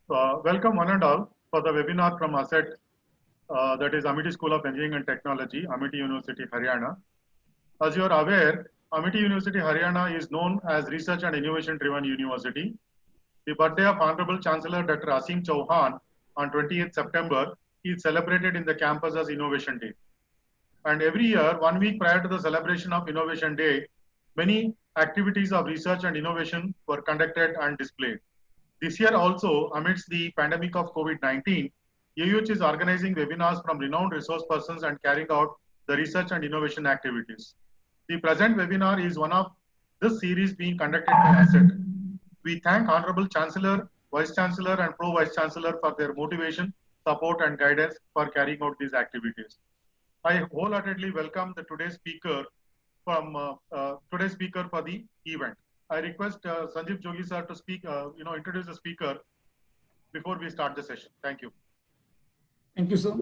Welcome one and all for the webinar from ASSET, that is Amity School of Engineering and Technology, Amity University, Haryana. As you are aware, Amity University, Haryana is known as Research and Innovation Driven University. The birthday of Honorable Chancellor Dr. Asim Chauhan on 28th September is celebrated in the campus as Innovation Day. And every year, 1 week prior to the celebration of Innovation Day, many activities of research and innovation were conducted and displayed. This year also, amidst the pandemic of COVID-19, AUH is organizing webinars from renowned resource persons and carrying out the research and innovation activities. The present webinar is one of this series being conducted by ASSET. We thank Honorable Chancellor, Vice Chancellor and Pro-Vice Chancellor for their motivation, support and guidance for carrying out these activities. I wholeheartedly welcome the today's speaker for the event. I request Sanjeev Jogi sir to speak, introduce the speaker before we start the session. Thank you. Thank you, sir.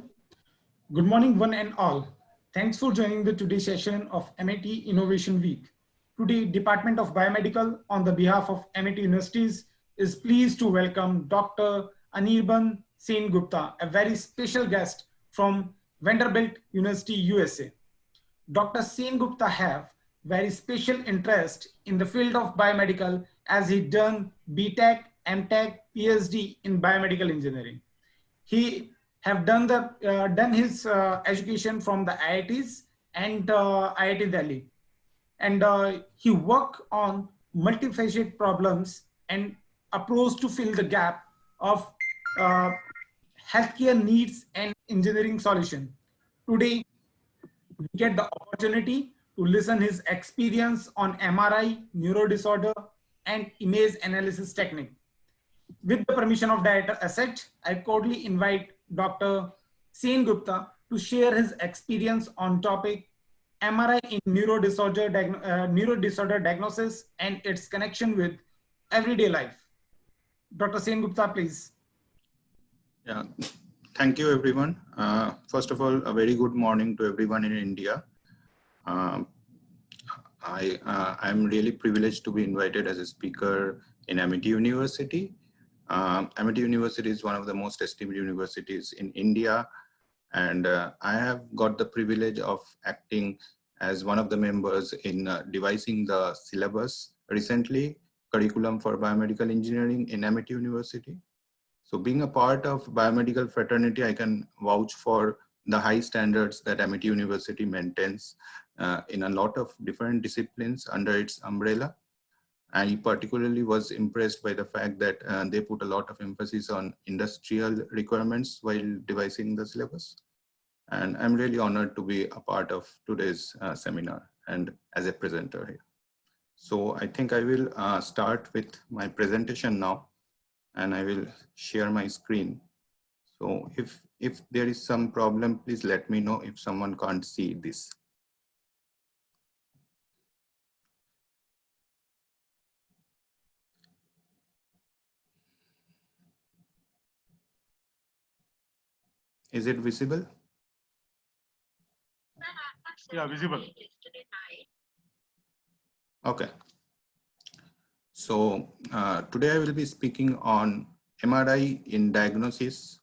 Good morning, one and all. Thanks for joining the today's session of MIT Innovation Week. Today, Department of Biomedical, on the behalf of MIT Universities, is pleased to welcome Dr. Anirban Sen Gupta, a very special guest from Vanderbilt University, USA. Dr. Sen Gupta have very special interest in the field of biomedical as he done BTech, MTech, PhD in biomedical engineering. He have done his education from the IITs and IIT Delhi. And he work on multifaceted problems and approach to fill the gap of healthcare needs and engineering solution. Today, we get the opportunity to listen his experience on MRI, neuro disorder, and image analysis technique. With the permission of Director ASSET, I cordially invite Dr. Sen Gupta to share his experience on topic MRI in neuro disorder diagnosis and its connection with everyday life. Dr. Sen Gupta, please. Yeah, thank you, everyone. First of all, a very good morning to everyone in India. I'm really privileged to be invited as a speaker in Amity University. Amity University is one of the most esteemed universities in India, and I have got the privilege of acting as one of the members in devising the syllabus recently, curriculum for biomedical engineering in Amity University. So being a part of biomedical fraternity, I can vouch for the high standards that Amity University maintains in a lot of different disciplines under its umbrella. I particularly was impressed by the fact that they put a lot of emphasis on industrial requirements while devising the syllabus. And I'm really honored to be a part of today's seminar and as a presenter here. So I think I will start with my presentation now, and I will share my screen. So if there is some problem, please let me know if someone can't see this. Is it visible? Yeah, visible. Okay. So today I will be speaking on MRI in diagnosis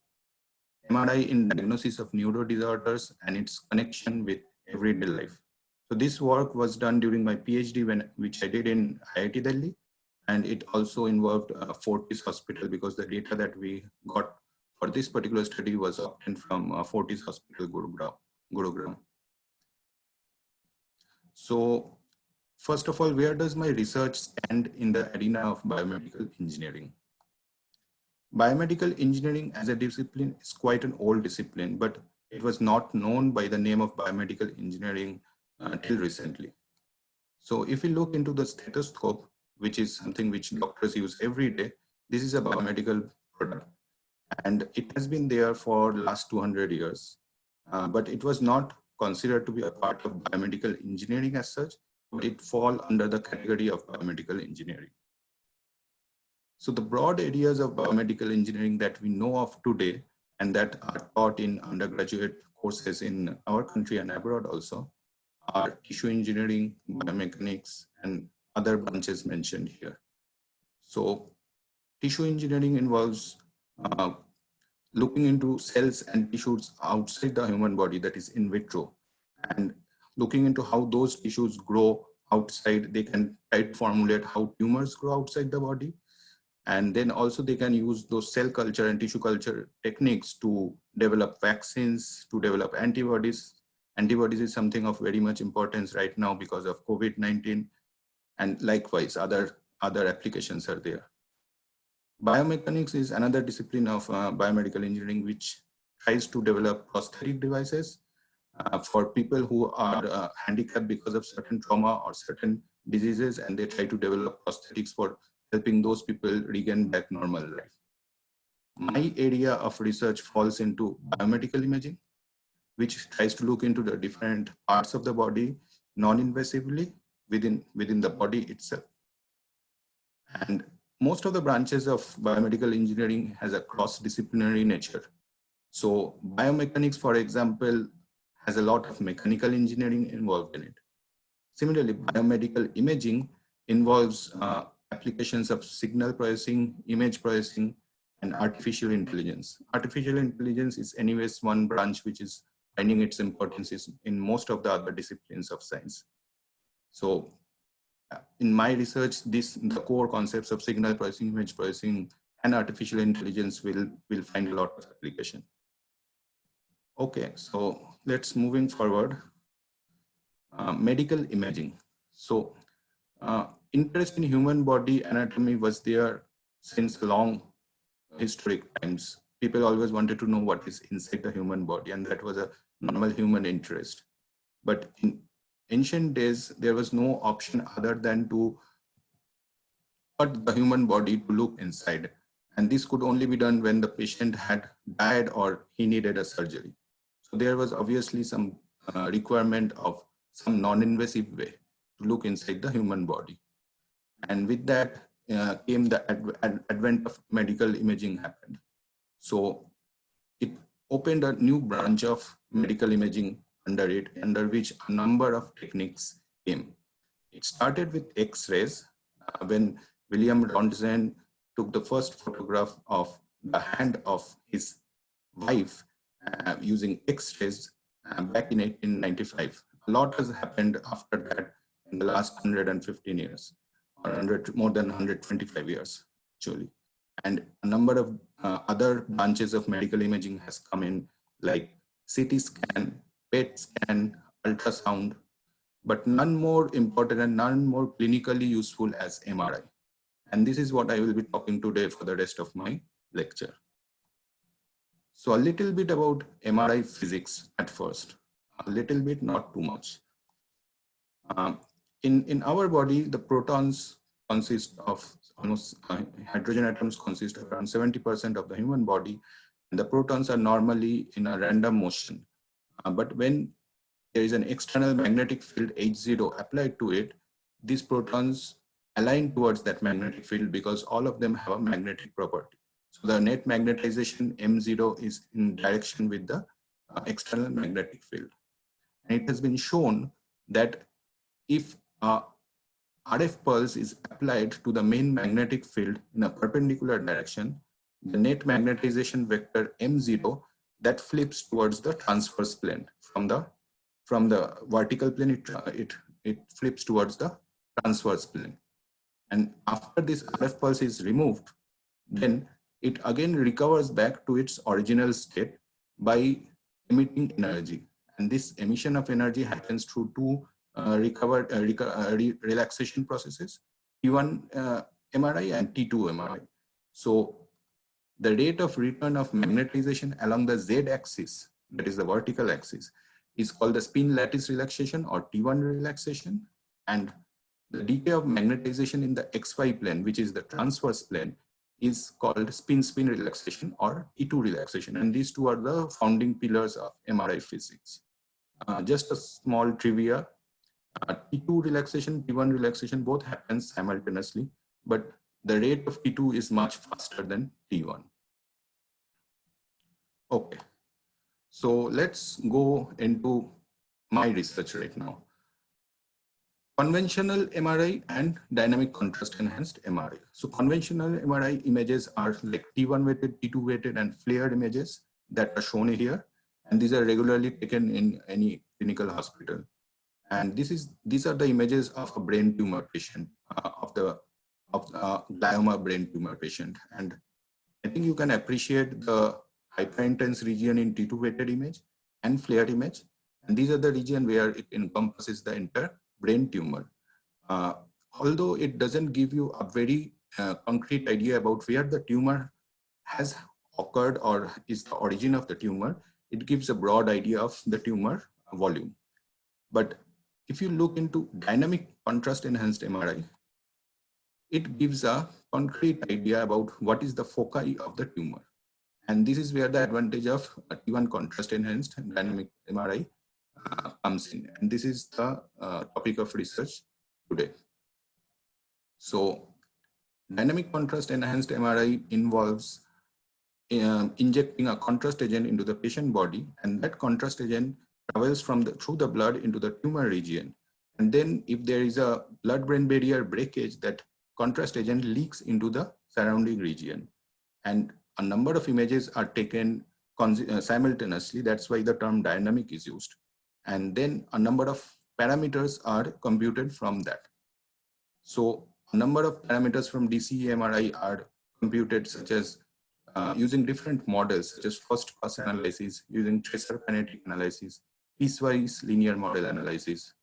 of neuro disorders and its connection with everyday life. So this work was done during my PhD, which I did in IIT Delhi, and it also involved Fortis Hospital because the data that we got for this particular study was obtained from Fortis Hospital, Gurugram. So first of all, where does my research stand in the arena of biomedical engineering? Biomedical engineering as a discipline is quite an old discipline, but it was not known by the name of biomedical engineering till recently. So if you look into the stethoscope, which is something which doctors use every day, this is a biomedical product. And it has been there for the last 200 years, but it was not considered to be a part of biomedical engineering as such, but it falls under the category of biomedical engineering. So the broad areas of biomedical engineering that we know of today and that are taught in undergraduate courses in our country and abroad also are tissue engineering, biomechanics, and other branches mentioned here. So tissue engineering involves uh, looking into cells and tissues outside the human body, that is in vitro, and looking into how those tissues grow outside. They can try to formulate how tumors grow outside the body. And then also they can use those cell culture and tissue culture techniques to develop vaccines, to develop antibodies. Antibodies is something of very much importance right now because of COVID-19, and likewise other applications are there. Biomechanics is another discipline of biomedical engineering which tries to develop prosthetic devices for people who are handicapped because of certain trauma or certain diseases, and they try to develop prosthetics for helping those people regain back normal life. My area of research falls into biomedical imaging, which tries to look into the different parts of the body non-invasively within the body itself. And most of the branches of biomedical engineering has a cross-disciplinary nature. So biomechanics, for example, has a lot of mechanical engineering involved in it. Similarly, biomedical imaging involves applications of signal processing, image processing, and artificial intelligence. Artificial intelligence is anyways one branch which is finding its importance in most of the other disciplines of science. So in my research, the core concepts of signal processing, image processing, and artificial intelligence will find a lot of application. Okay, so let's moving forward. Medical imaging. So interest in human body anatomy was there since long historic times. People always wanted to know what is inside the human body, and that was a normal human interest. But in ancient days, there was no option other than to cut the human body to look inside. And this could only be done when the patient had died or he needed a surgery. So there was obviously some requirement of some non-invasive way to look inside the human body. And with that came the advent of medical imaging happened. So it opened a new branch of medical imaging under which a number of techniques came. It started with X-rays when William Röntgen took the first photograph of the hand of his wife using X-rays back in 1895. A lot has happened after that in the last 115 years, or more than 125 years, actually. And a number of other branches of medical imaging has come in, like CT scan, PET scan, ultrasound, but none more important and none more clinically useful as MRI. And this is what I will be talking today for the rest of my lecture. So a little bit about MRI physics at first, a little bit, not too much. In our body, the protons consist of almost hydrogen atoms consist of around 70% of the human body, and the protons are normally in a random motion. But when there is an external magnetic field H0 applied to it, these protons align towards that magnetic field because all of them have a magnetic property. So the net magnetization M0 is in direction with the external magnetic field. And it has been shown that if RF pulse is applied to the main magnetic field in a perpendicular direction, the net magnetization vector M0 that flips towards the transverse plane from the vertical plane, it flips towards the transverse plane. And after this RF pulse is removed, then it again recovers back to its original state by emitting energy. And this emission of energy happens through two relaxation processes, T1 MRI and T2 MRI. So the rate of return of magnetization along the Z axis, that is the vertical axis, is called the spin lattice relaxation or T1 relaxation. And the decay of magnetization in the XY plane, which is the transverse plane, is called spin-spin relaxation or T2 relaxation. And these two are the founding pillars of MRI physics. Just a small trivia. T2 relaxation, T1 relaxation both happens simultaneously, but the rate of T2 is much faster than T1. Okay, so let's go into my research right now. conventional MRI and dynamic contrast enhanced MRI. So conventional MRI images are like T1 weighted, T2 weighted, and flared images that are shown here. And these are regularly taken in any clinical hospital. And these are the images of a brain tumor patient, of glioma brain tumor patient. And I think you can appreciate the hyperintense region in T2 weighted image and flared image. And these are the region where it encompasses the entire brain tumor. Although it doesn't give you a very concrete idea about where the tumor has occurred or is the origin of the tumor, it gives a broad idea of the tumor volume. But if you look into dynamic contrast enhanced MRI, it gives a concrete idea about what is the foci of the tumor. And this is where the advantage of T1 contrast enhanced dynamic MRI comes in. And this is the topic of research today. So dynamic contrast enhanced MRI involves injecting a contrast agent into the patient body, and that contrast agent travels through the blood into the tumor region. And then if there is a blood-brain barrier breakage, that contrast agent leaks into the surrounding region. And a number of images are taken simultaneously. That's why the term dynamic is used. And then a number of parameters are computed from that. So a number of parameters from DCE MRI are computed, such as using different models, such as first pass analysis, using tracer kinetic analysis, piecewise linear model analysis.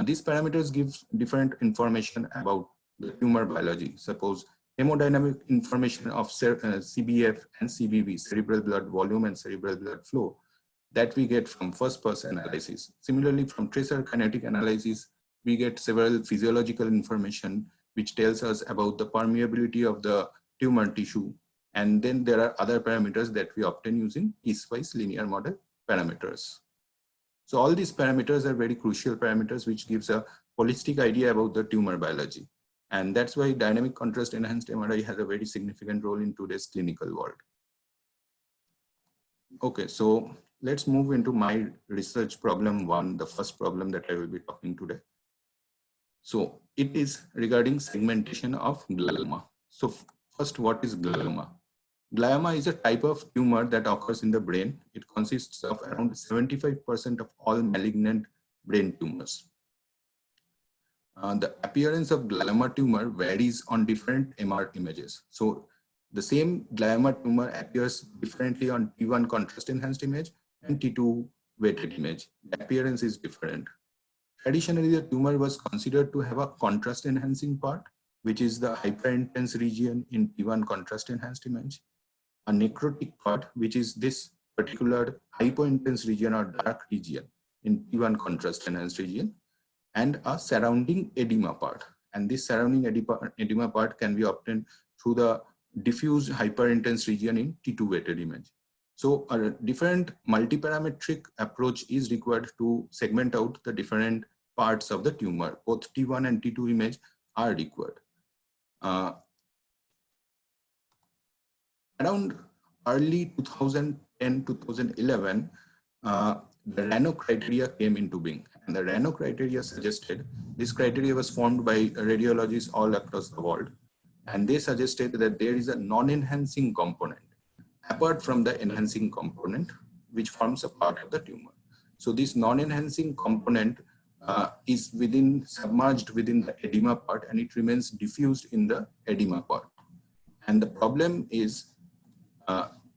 These parameters give different information about the tumor biology. Suppose hemodynamic information of CBF and CBV, cerebral blood volume and cerebral blood flow, that we get from first pass analysis. Similarly, from tracer kinetic analysis, we get several physiological information which tells us about the permeability of the tumor tissue. And then there are other parameters that we obtain using piecewise linear model parameters. So all these parameters are very crucial parameters which gives a holistic idea about the tumor biology. And that's why dynamic contrast enhanced MRI has a very significant role in today's clinical world. Okay, so let's move into my research problem one, the first problem that I will be talking today. So it is regarding segmentation of glioma. So first, what is glioma? Glioma is a type of tumor that occurs in the brain. It consists of around 75% of all malignant brain tumors. The appearance of glioma tumor varies on different MR images. So the same glioma tumor appears differently on T1 contrast enhanced image and T2 weighted image. The appearance is different. Traditionally, the tumor was considered to have a contrast enhancing part, which is the hyperintense region in T1 contrast enhanced image, a necrotic part, which is this particular hypointense region or dark region in T1 contrast enhanced region, and a surrounding edema part. And this surrounding edema part can be obtained through the diffuse hyperintense region in T2 weighted image. So a different multiparametric approach is required to segment out the different parts of the tumor. Both T1 and T2 image are required. Around early 2010-2011, the RANO criteria came into being, and the RANO criteria suggested, this criteria was formed by radiologists all across the world, and they suggested that there is a non-enhancing component apart from the enhancing component which forms a part of the tumor. So this non-enhancing component is submerged within the edema part, and it remains diffused in the edema part. And the problem is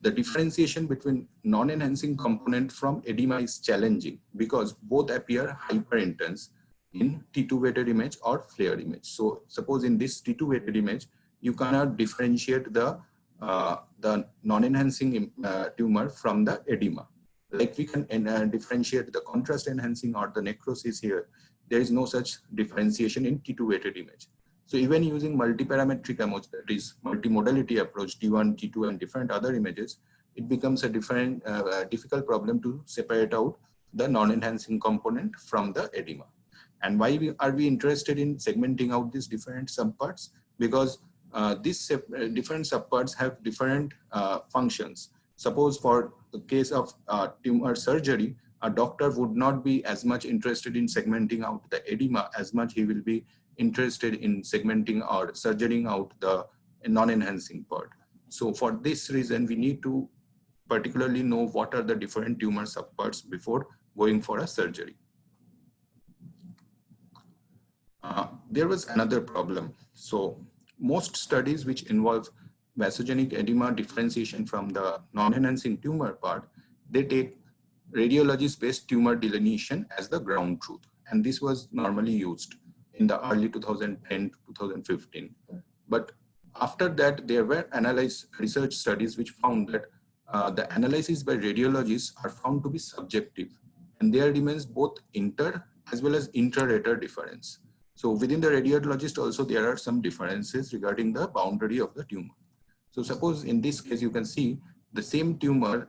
the differentiation between non-enhancing component from edema is challenging because both appear hyperintense in T2 weighted image or flared image. So suppose in this T2 weighted image, you cannot differentiate the non-enhancing tumor from the edema. Like we can differentiate the contrast enhancing or the necrosis here. There is no such differentiation in T2 weighted image. So even using multiparametric approach, that is multimodality approach, T1, T2, and different other images, it becomes a different difficult problem to separate out the non-enhancing component from the edema. And why are we interested in segmenting out these different subparts? Because these different subparts have different functions. Suppose for the case of tumor surgery, a doctor would not be as much interested in segmenting out the edema as much he will be interested in segmenting or surgerying out the non-enhancing part. So for this reason, we need to particularly know what are the different tumor subparts before going for a surgery. There was another problem. So most studies which involve vasogenic edema differentiation from the non-enhancing tumor part, they take radiologist-based tumor delineation as the ground truth. And this was normally used in the early 2010 to 2015. But after that, there were research studies which found that the analysis by radiologists are found to be subjective. And there remains both inter as well as intra-rater difference. So within the radiologist also, there are some differences regarding the boundary of the tumor. So suppose in this case, you can see the same tumor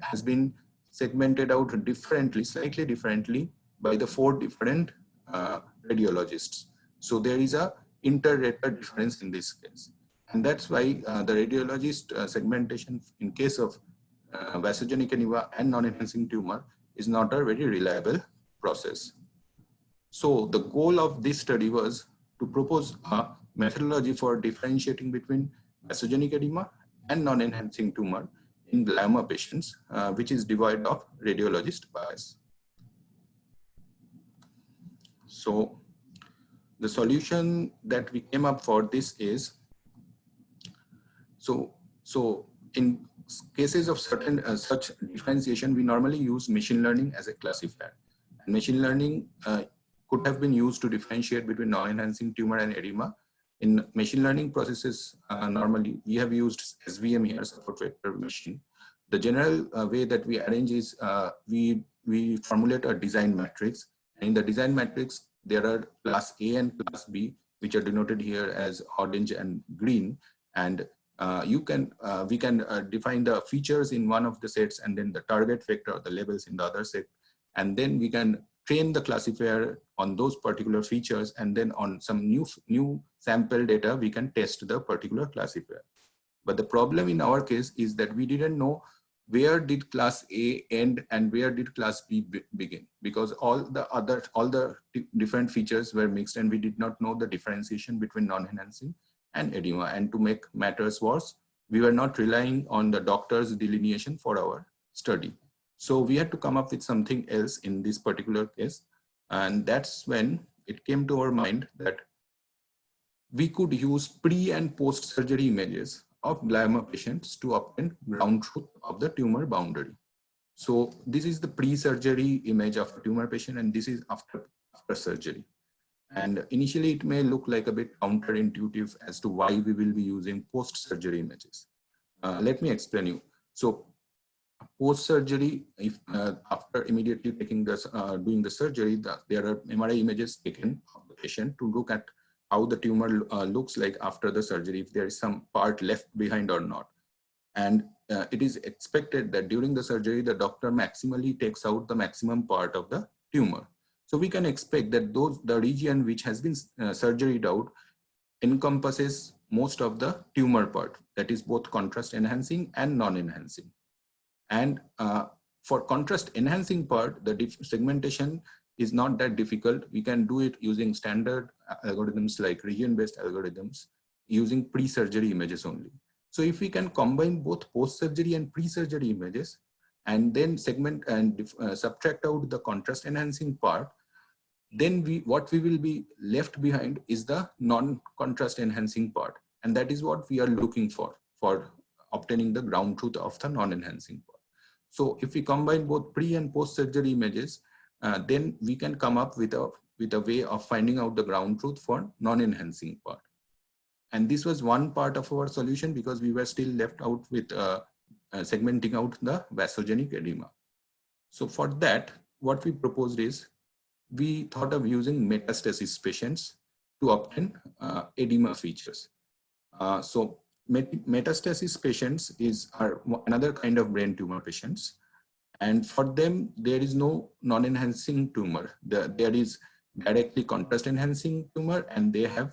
has been segmented out differently, slightly differently by the 4 different radiologists. So there is a inter-rater difference in this case. And that's why the radiologist segmentation in case of vasogenic edema and non-enhancing tumor is not a very reliable process. So the goal of this study was to propose a methodology for differentiating between vasogenic edema and non-enhancing tumor in glioma patients, which is devoid of radiologist bias. So the solution that we came up for this is, so in cases of certain such differentiation, we normally use machine learning as a classifier. And machine learning could have been used to differentiate between non-enhancing tumor and edema. In machine learning processes, normally we have used SVM here, support vector machine. The general way that we arrange is we formulate a design matrix. And in the design matrix, there are class A and class B, which are denoted here as orange and green. And we can define the features in one of the sets and then the target vector or the labels in the other set. And then we can train the classifier on those particular features, and then on some new sample data, we can test the particular classifier. But the problem in our case is that we didn't know where did class A end and where did class B begin, because all the different features were mixed and we did not know the differentiation between non-enhancing and edema. And to make matters worse, we were not relying on the doctor's delineation for our study. So we had to come up with something else in this particular case. And that's when it came to our mind that we could use pre and post surgery images of glioma patients to obtain ground truth of the tumor boundary. So this is the pre-surgery image of a tumor patient, and this is after surgery. And initially it may look like a bit counterintuitive as to why we will be using post-surgery images. Let me explain you. So post-surgery, if after immediately taking this, doing the surgery, there are MRI images taken of the patient to look at how the tumor looks like after the surgery, if there is some part left behind or not. And it is expected that during the surgery, the doctor maximally takes out the maximum part of the tumor. So we can expect that the region which has been surgeried out encompasses most of the tumor part, that is both contrast enhancing and non-enhancing. And for contrast enhancing part, the segmentation is not that difficult. We can do it using standard algorithms like region-based algorithms using pre-surgery images only. So if we can combine both post-surgery and pre-surgery images and then segment and subtract out the contrast enhancing part, then what we will be left behind is the non-contrast enhancing part. And that is what we are looking for obtaining the ground truth of the non-enhancing part. So if we combine both pre and post-surgery images, then we can come up with a way of finding out the ground truth for non-enhancing part. And this was one part of our solution because we were still left out with segmenting out the vasogenic edema. So for that, what we proposed is we thought of using metastasis patients to obtain edema features. So metastasis patients are another kind of brain tumor patients. And for them, there is no non-enhancing tumor. There is directly contrast enhancing tumor and they have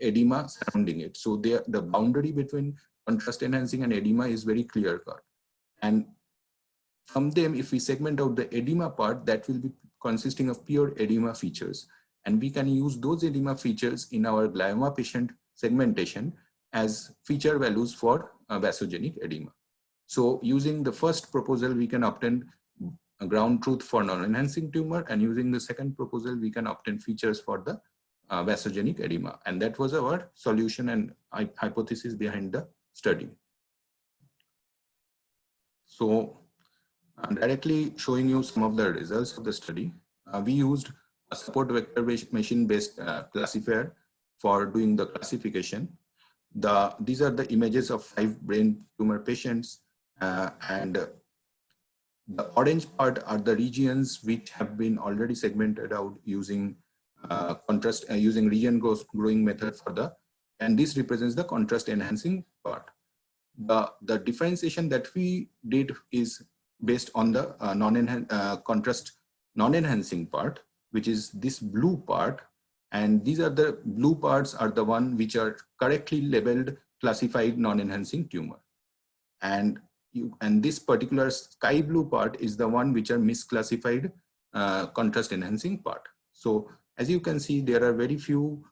edema surrounding it. So the boundary between contrast enhancing and edema is very clear cut. And from them, if we segment out the edema part, that will be consisting of pure edema features. And we can use those edema features in our glioma patient segmentation as feature values for vasogenic edema. So using the first proposal, we can obtain a ground truth for non-enhancing tumor, and using the second proposal, we can obtain features for the vasogenic edema. And that was our solution and hypothesis behind the study. So directly showing you some of the results of the study, we used a support vector machine-based classifier for doing the classification. These are the images of 5 brain tumor patients, and the orange part are the regions which have been already segmented out using contrast, using region growing method for the, and this represents the contrast enhancing part. The differentiation that we did is based on the contrast non-enhancing part, which is this blue part, and these are the blue parts are the one which are correctly labeled classified non-enhancing tumor, and this particular sky blue part is the one which are misclassified contrast enhancing part. So as you can see, there are very few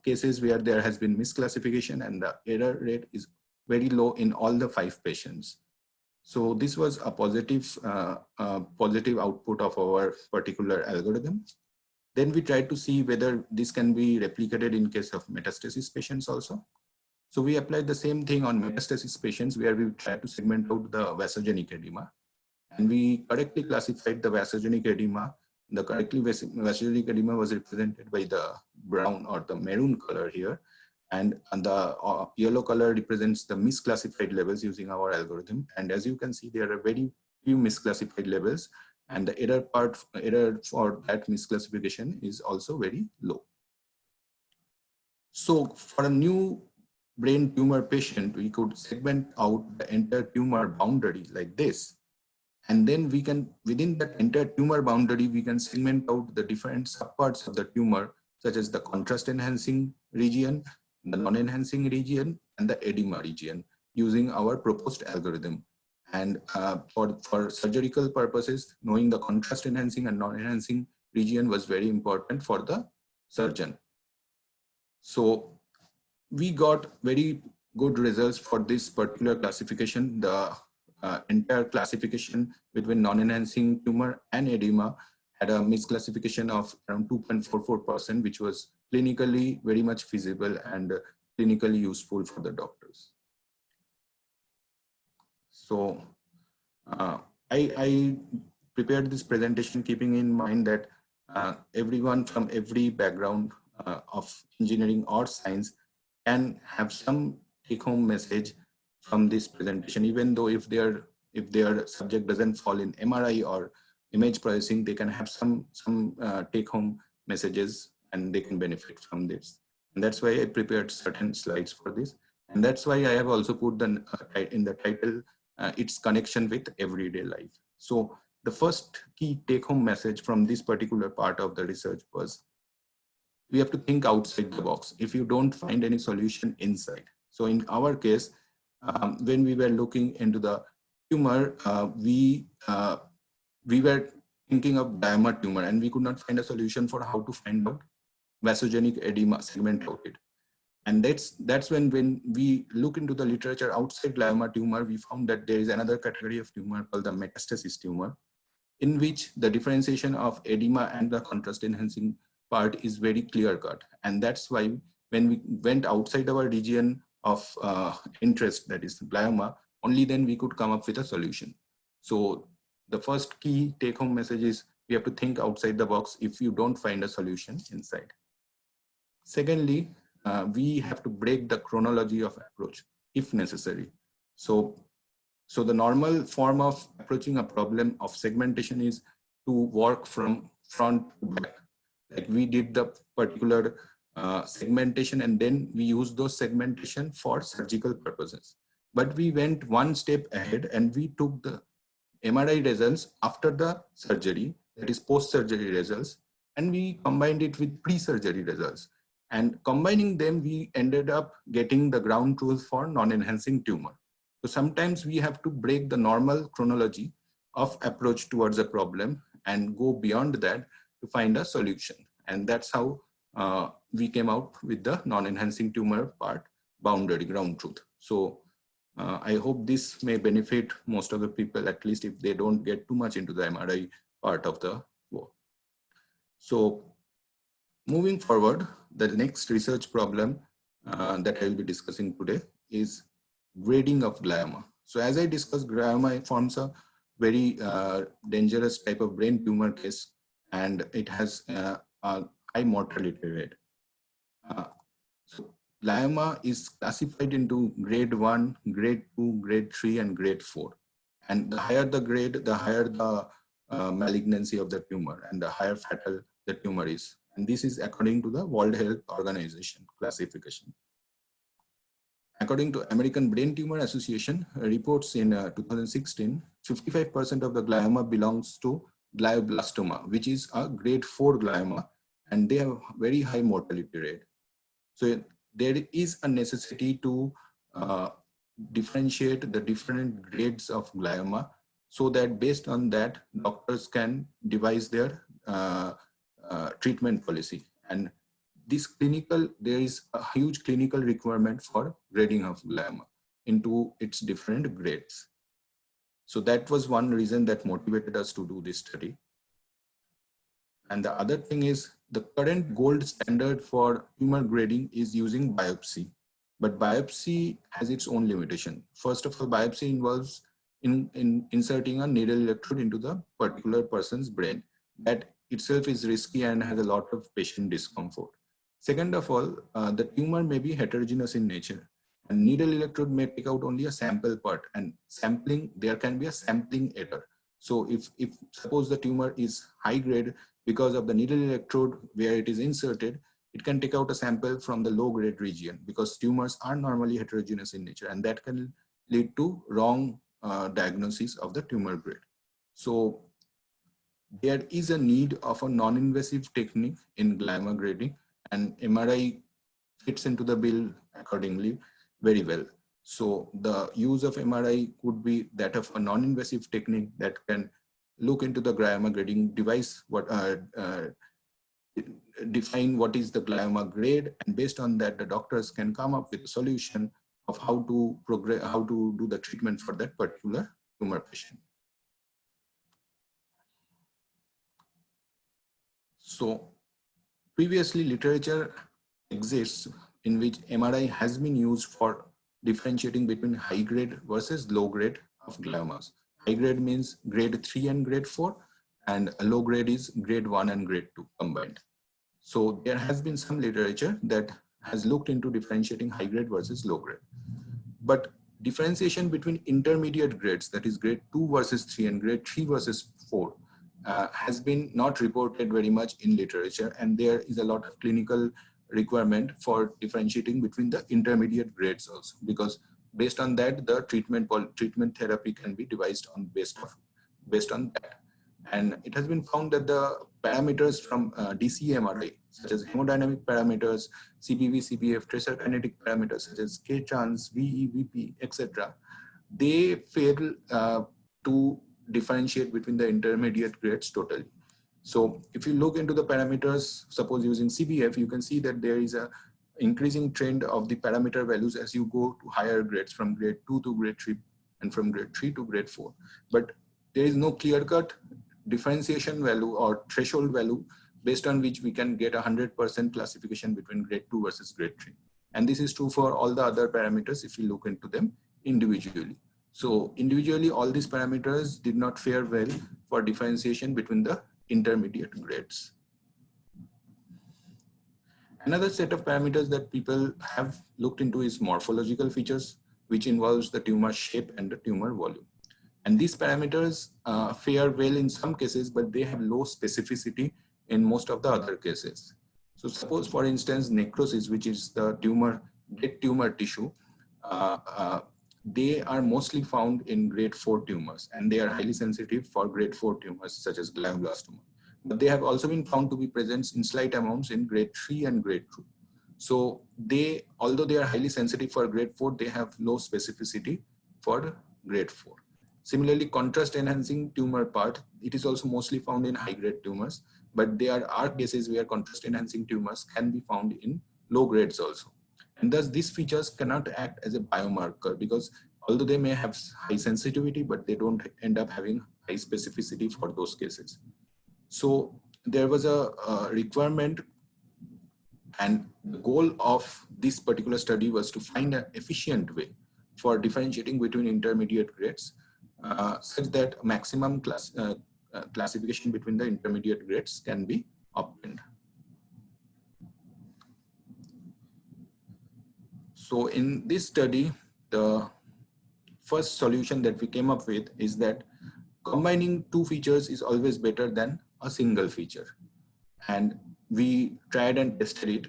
cases where there has been misclassification, and the error rate is very low in all the 5 patients. So this was a positive output of our particular algorithm. Then we tried to see whether this can be replicated in case of metastasis patients also. So we applied the same thing on metastasis patients, where we tried to segment out the vasogenic edema, and we correctly classified the vasogenic edema. The correctly vasogenic edema was represented by the brown or the maroon color here, and the yellow color represents the misclassified levels using our algorithm. And as you can see, there are very few misclassified levels, and the error for that misclassification is also very low. So for a new brain tumor patient, we could segment out the entire tumor boundary like this. And then we can, within that entire tumor boundary, we can segment out the different subparts of the tumor, such as the contrast enhancing region, the non-enhancing region, and the edema region, using our proposed algorithm. And for surgical purposes, knowing the contrast enhancing and non-enhancing region was very important for the surgeon. So we got very good results for this particular classification. The entire classification between non-enhancing tumor and edema had a misclassification of around 2.44%, which was clinically very much feasible and clinically useful for the doctors. So I prepared this presentation keeping in mind that everyone from every background of engineering or science can have some take-home message from this presentation, even though if their subject doesn't fall in MRI or image processing, they can have some take-home messages and they can benefit from this. And that's why I prepared certain slides for this. And that's why I have also put in the title, its connection with everyday life. So the first key take-home message from this particular part of the research was, we have to think outside the box if you don't find any solution inside. So in our case, when we were looking into the tumor, we were thinking of glioma tumor, and we could not find a solution for how to find out vasogenic edema, segment out it. And that's when we look into the literature outside glioma tumor, we found that there is another category of tumor called the metastasis tumor, in which the differentiation of edema and the contrast enhancing part is very clear cut. And that's why when we went outside our region of interest, that is glioma, only then we could come up with a solution. So the first key take-home message is, we have to think outside the box if you don't find a solution inside. Secondly, we have to break the chronology of approach if necessary. So the normal form of approaching a problem of segmentation is to work from front to back. Like we did the particular segmentation, and then we use those segmentation for surgical purposes. But we went one step ahead and we took the MRI results after the surgery, that is post-surgery results, and we combined it with pre-surgery results. And combining them, we ended up getting the ground truth for non-enhancing tumor. So sometimes we have to break the normal chronology of approach towards a problem and go beyond that to find a solution. And that's how we came out with the non-enhancing tumor part, boundary ground truth. So I hope this may benefit most of the people, at least if they don't get too much into the MRI part of the work. So moving forward, the next research problem that I will be discussing today is grading of glioma. So as I discussed, glioma forms a very dangerous type of brain tumor case, and it has a high mortality rate. So glioma is classified into grade 1, grade 2, grade 3, and grade 4. And the higher the grade, the higher the malignancy of the tumor and the higher fatal the tumor is. And this is according to the World Health Organization classification. According to American Brain Tumor Association reports in 2016, 55% of the glioma belongs to glioblastoma, which is a grade 4 glioma, and they have very high mortality rate. So there is a necessity to differentiate the different grades of glioma, so that based on that, doctors can devise their treatment policy. And this there is a huge clinical requirement for grading of glioma into its different grades. So that was one reason that motivated us to do this study. And the other thing is, the current gold standard for tumor grading is using biopsy. But biopsy has its own limitation. First of all, biopsy involves inserting a needle electrode into the particular person's brain. That itself is risky and has a lot of patient discomfort. Second of all, the tumor may be heterogeneous in nature. A needle electrode may pick out only a sample part, and sampling, there can be a sampling error. So if suppose the tumor is high grade, because of the needle electrode where it is inserted, it can take out a sample from the low grade region, because tumors are normally heterogeneous in nature, and that can lead to wrong diagnosis of the tumor grade. So there is a need of a non-invasive technique in glioma grading, and MRI fits into the bill accordingly very well. So the use of MRI could be that of a non-invasive technique that can look into the glioma grading device, define what is the glioma grade, and based on that, the doctors can come up with a solution of how to do the treatment for that particular tumor patient. So previously, literature exists in which MRI has been used for differentiating between high grade versus low grade of gliomas. High grade means grade 3 and grade 4, and a low grade is grade 1 and grade 2 combined. So there has been some literature that has looked into differentiating high grade versus low grade. But differentiation between intermediate grades, that is grade 2 versus 3 and grade 3 versus 4, has been not reported very much in literature, and there is a lot of clinical requirement for differentiating between the intermediate grades also, because based on that, the treatment therapy can be devised on based on that. And it has been found that the parameters from DCMRI, such as hemodynamic parameters, CPV, CPF, tracer kinetic parameters such as K-chance, VE, VP, etc., they fail to differentiate between the intermediate grades totally. So if you look into the parameters, suppose using CBF, you can see that there is a increasing trend of the parameter values as you go to higher grades, from grade 2 to grade 3 and from grade 3 to grade 4. But there is no clear-cut differentiation value or threshold value based on which we can get 100% classification between grade 2 versus grade 3. And this is true for all the other parameters if you look into them individually. So individually, all these parameters did not fare well for differentiation between the intermediate grades. Another set of parameters that people have looked into is morphological features, which involves the tumor shape and the tumor volume. And these parameters fare well in some cases, but they have low specificity in most of the other cases. So suppose, for instance, necrosis, which is the dead tumor tissue, they are mostly found in grade 4 tumors, and they are highly sensitive for grade 4 tumors such as glioblastoma. But they have also been found to be present in slight amounts in grade 3 and grade 2. So although they are highly sensitive for grade 4, they have low specificity for grade 4. Similarly, contrast enhancing tumor part, it is also mostly found in high grade tumors, but there are cases where contrast enhancing tumors can be found in low grades also. And thus these features cannot act as a biomarker because although they may have high sensitivity, but they don't end up having high specificity for those cases. So there was a requirement, and the goal of this particular study was to find an efficient way for differentiating between intermediate grades such that maximum classification between the intermediate grades can be obtained. So in this study, the first solution that we came up with is that combining two features is always better than a single feature. And we tried and tested it.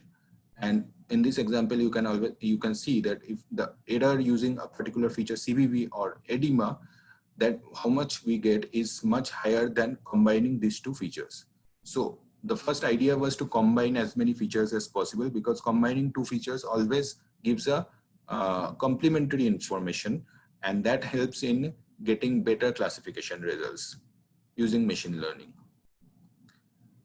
And in this example, you can see that if the error using a particular feature CBV or edema, that how much we get is much higher than combining these two features. So the first idea was to combine as many features as possible, because combining two features always gives a complementary information, and that helps in getting better classification results using machine learning.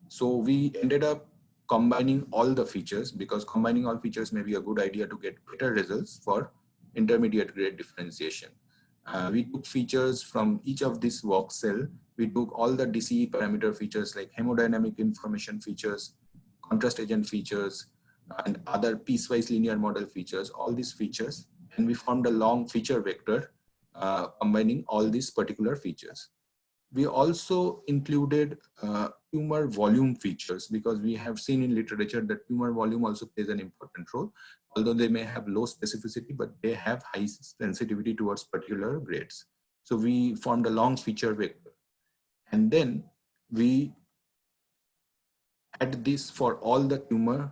So we ended up combining all the features, because combining all features may be a good idea to get better results for intermediate grade differentiation. We took features from each of these voxel. We took all the DCE parameter features like hemodynamic information features, contrast agent features, and other piecewise linear model features, all these features, and we formed a long feature vector combining all these particular features. We also included tumor volume features, because we have seen in literature that tumor volume also plays an important role, although they may have low specificity, but they have high sensitivity towards particular grades. So we formed a long feature vector. And then we had this for all the tumor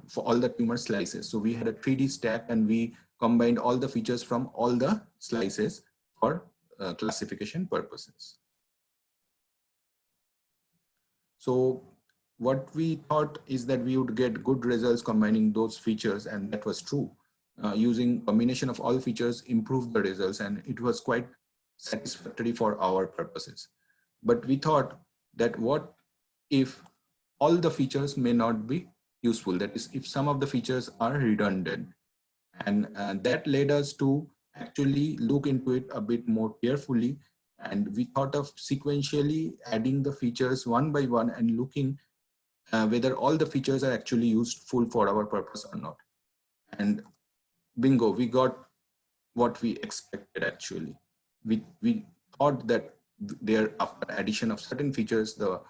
slices. So we had a 3D stack, and we combined all the features from all the slices for classification purposes. So what we thought is that we would get good results combining those features, and that was true. Using combination of all features improved the results, and it was quite satisfactory for our purposes. But we thought that what if all the features may not be useful? That is, if some of the features are redundant. And that led us to actually look into it a bit more carefully. And we thought of sequentially adding the features one by one and looking whether all the features are actually useful for our purpose or not. And bingo, we got what we expected actually. We thought that there, after addition of certain features, the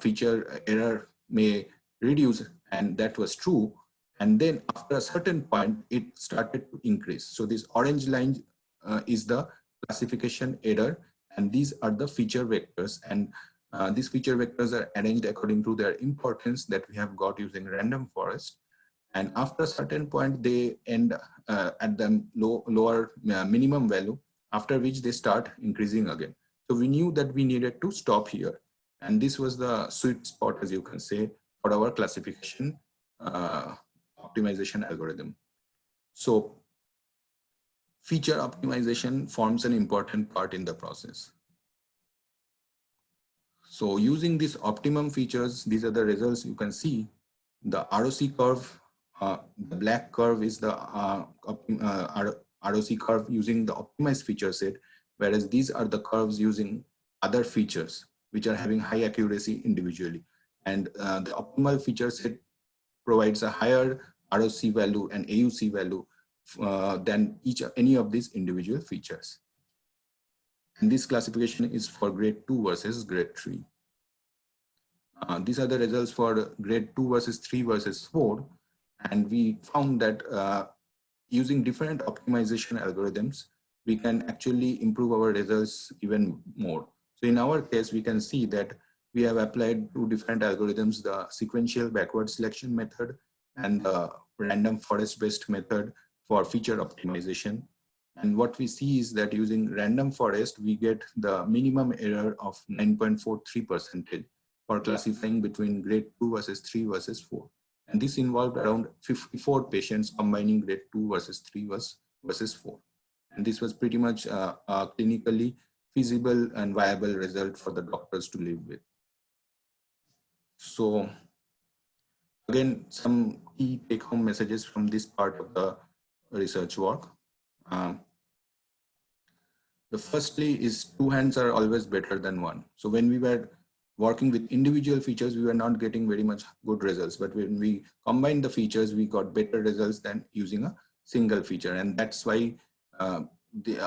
feature error may reduce, and that was true. And then after a certain point, it started to increase. So this orange line is the classification error, and these are the feature vectors. And these feature vectors are arranged according to their importance that we have got using random forest. And after a certain point, they end at the lower minimum value, after which they start increasing again. So we knew that we needed to stop here. And this was the sweet spot, as you can say, for our classification optimization algorithm. So feature optimization forms an important part in the process. So using these optimum features, these are the results you can see. The ROC curve, the black curve is the ROC curve using the optimized feature set, whereas these are the curves using other features which are having high accuracy individually. And the optimal feature set provides a higher ROC value and AUC value than any of these individual features. And this classification is for grade 2 versus grade 3. These are the results for grade 2 versus 3 versus 4. And we found that using different optimization algorithms, we can actually improve our results even more. So in our case, we can see that we have applied two different algorithms, the sequential backward selection method and the random forest-based method for feature optimization. And what we see is that using random forest, we get the minimum error of 9.43% for classifying between grade 2 versus 3 versus 4. And this involved around 54 patients combining grade 2 versus 3 versus 4. And this was pretty much a clinically feasible and viable result for the doctors to live with. So again, some key take-home messages from this part of the research work. The firstly is 2 hands are always better than 1. So when we were working with individual features, we were not getting very much good results. But when we combined the features, we got better results than using a single feature. And that's why the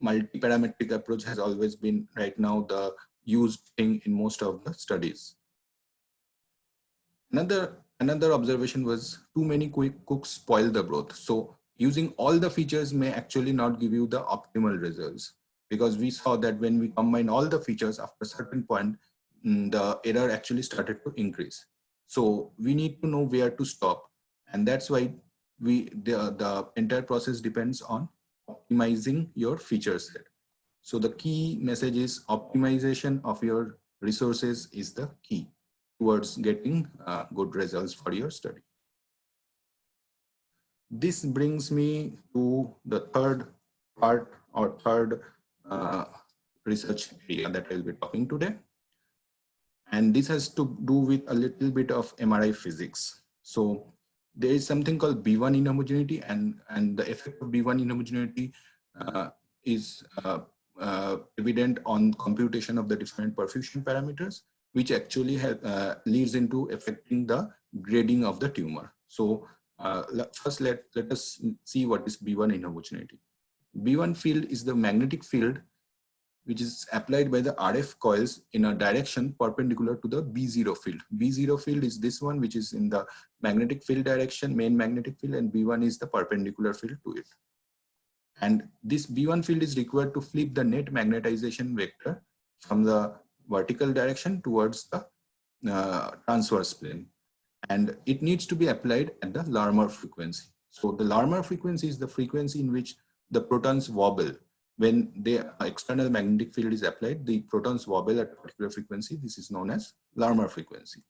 multi-parametric approach has always been right now the used thing in most of the studies. Another observation was too many quick cooks spoil the broth. So using all the features may actually not give you the optimal results, because we saw that when we combine all the features after a certain point, the error actually started to increase. So we need to know where to stop. And that's why the entire process depends on optimizing your feature set. So the key message is optimization of your resources is the key towards getting good results for your study. This brings me to the third part or third research area that I'll be talking today. And this has to do with a little bit of MRI physics. So there is something called B1 inhomogeneity, and the effect of B1 inhomogeneity is evident on computation of the different perfusion parameters, which actually leads into affecting the grading of the tumor. So first let us see what is B1 inhomogeneity. B1 field is the magnetic field which is applied by the RF coils in a direction perpendicular to the B0 field. B0 field is this one, which is in the magnetic field direction, main magnetic field, and B1 is the perpendicular field to it. And this B1 field is required to flip the net magnetization vector from the vertical direction towards the transverse plane. And it needs to be applied at the Larmor frequency. So the Larmor frequency is the frequency in which the protons wobble. When the external magnetic field is applied, the protons wobble at a particular frequency. This is known as Larmor frequency.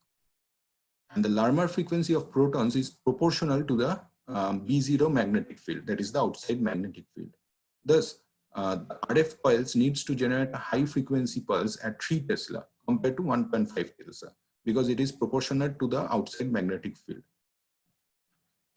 And the Larmor frequency of protons is proportional to the B0 magnetic field, that is the outside magnetic field. Thus, the RF coils needs to generate a high frequency pulse at 3 Tesla compared to 1.5 Tesla, because it is proportional to the outside magnetic field.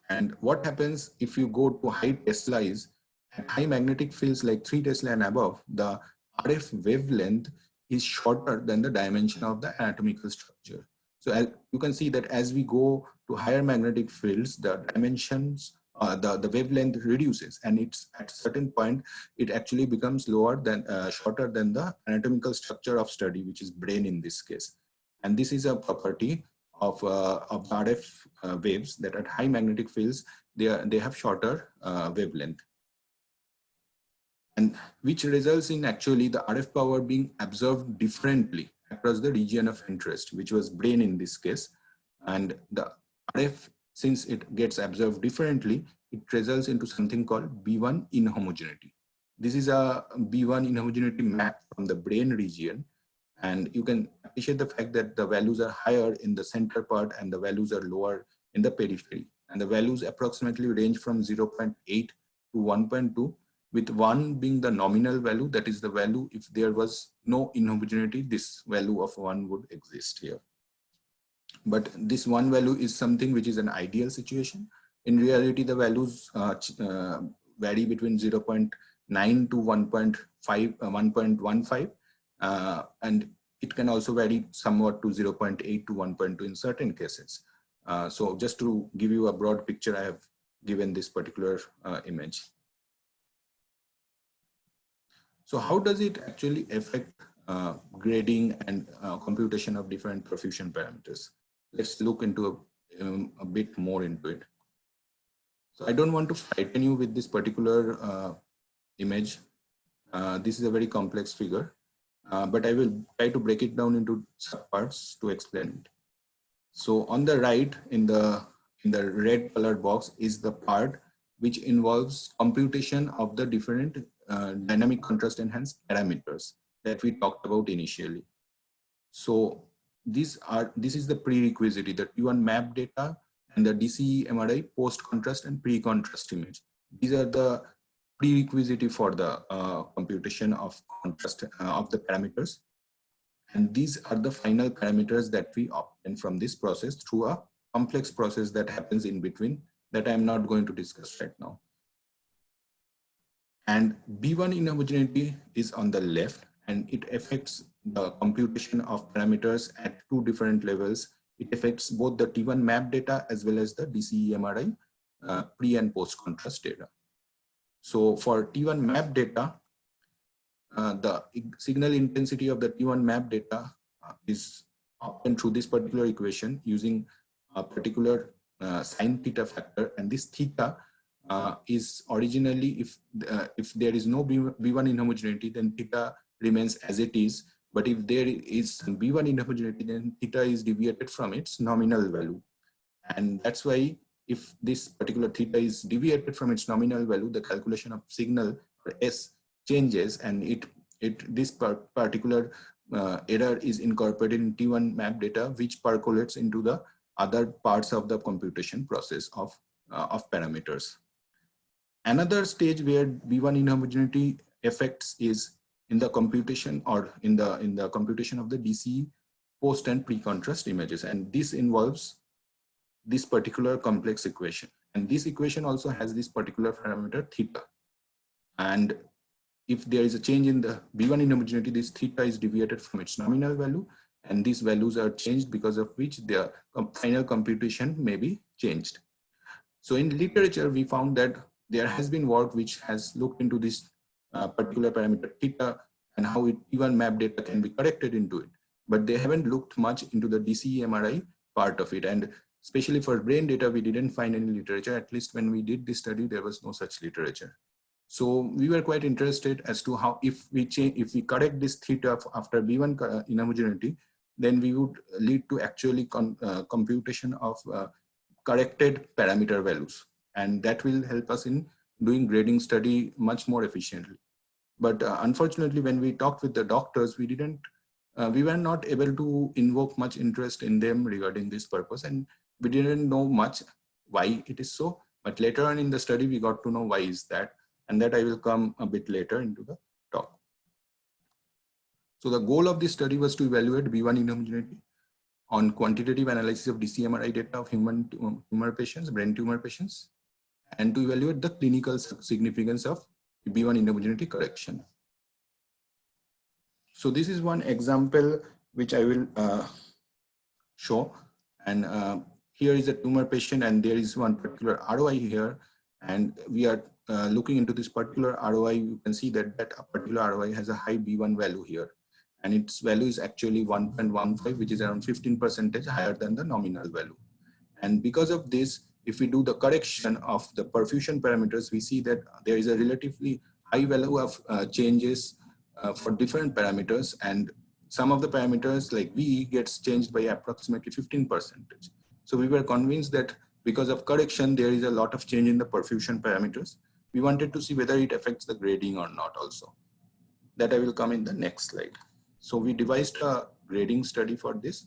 And what happens if you go to high Tesla is, at high magnetic fields like 3 Tesla and above, the RF wavelength is shorter than the dimension of the anatomical structure. So as you can see that as we go to higher magnetic fields, the dimensions, the wavelength reduces, and it's at a certain point, it actually becomes lower than, shorter than the anatomical structure of study, which is brain in this case. And this is a property of RF waves, that at high magnetic fields, they have shorter wavelength. And which results in actually the RF power being absorbed differently across the region of interest, which was brain in this case. And the RF, since it gets absorbed differently, it results into something called B1 inhomogeneity. This is a B1 inhomogeneity map from the brain region. And you can appreciate the fact that the values are higher in the center part and the values are lower in the periphery. And the values approximately range from 0.8 to 1.2, with 1 being the nominal value, that is the value if there was no inhomogeneity, this value of 1 would exist here. But this 1 value is something which is an ideal situation. In reality, the values vary between 0.9 to 1.5, 1.15, and it can also vary somewhat to 0.8 to 1.2 in certain cases. So just to give you a broad picture, I have given this particular image. So how does it actually affect grading and computation of different perfusion parameters? Let's look into a bit more into it. So I don't want to frighten you with this particular image. This is a very complex figure, but I will try to break it down into subparts to explain it. So on the right, in the red colored box, is the part which involves computation of the different dynamic contrast enhanced parameters that we talked about initially. So this is the prerequisite, the T1 map data and the DCE MRI post contrast and pre contrast image. These are the prerequisite for the computation of contrast of the parameters. And these are the final parameters that we obtain from this process through a complex process that happens in between that I'm not going to discuss right now. And B1 inhomogeneity is on the left, and it affects the computation of parameters at two different levels. It affects both the T1 map data as well as the DCE MRI pre and post contrast data. So for T1 map data, the signal intensity of the T1 map data is obtained through this particular equation using a particular sin theta factor, and this theta is originally, if there is no B1 inhomogeneity, then theta remains as it is. But if there is some B1 inhomogeneity, then theta is deviated from its nominal value. And that's why if this particular theta is deviated from its nominal value, the calculation of signal S changes, and this particular error is incorporated in T1 map data, which percolates into the other parts of the computation process of parameters. Another stage where B1 inhomogeneity affects is in the computation, or in the computation of the DCE post and pre-contrast images, and this involves this particular complex equation, and this equation also has this particular parameter theta, and if there is a change in the B1 inhomogeneity, this theta is deviated from its nominal value, and these values are changed, because of which their final computation may be changed. So in literature, we found that there has been work which has looked into this particular parameter theta and how T1 map data can be corrected into it, but they haven't looked much into the DCE MRI part of it, and especially for brain data, we didn't find any literature. At least when we did this study, there was no such literature. So we were quite interested as to how, if we correct this theta after B1 inhomogeneity, then we would lead to actually computation of corrected parameter values, and that will help us in doing grading study much more efficiently. But unfortunately, when we talked with the doctors, we were not able to invoke much interest in them regarding this purpose, and we didn't know much why it is so. But later on in the study, we got to know why is that, and that I will come a bit later into the talk. So the goal of this study was to evaluate B1 inhomogeneity on quantitative analysis of DCMRI data of human tumor patients, brain tumor patients, and to evaluate the clinical significance of B1 inhomogeneity correction. So this is one example which I will show, and here is a tumor patient, and there is one particular ROI here, and we are looking into this particular ROI. You can see that that particular ROI has a high B1 value here, and its value is actually 1.15, which is around 15% higher than the nominal value. And because of this, if we do the correction of the perfusion parameters, we see that there is a relatively high value of changes for different parameters, and some of the parameters like V gets changed by approximately 15%. So we were convinced that because of correction, there is a lot of change in the perfusion parameters. We wanted to see whether it affects the grading or not also. That I will come in the next slide. So we devised a grading study for this.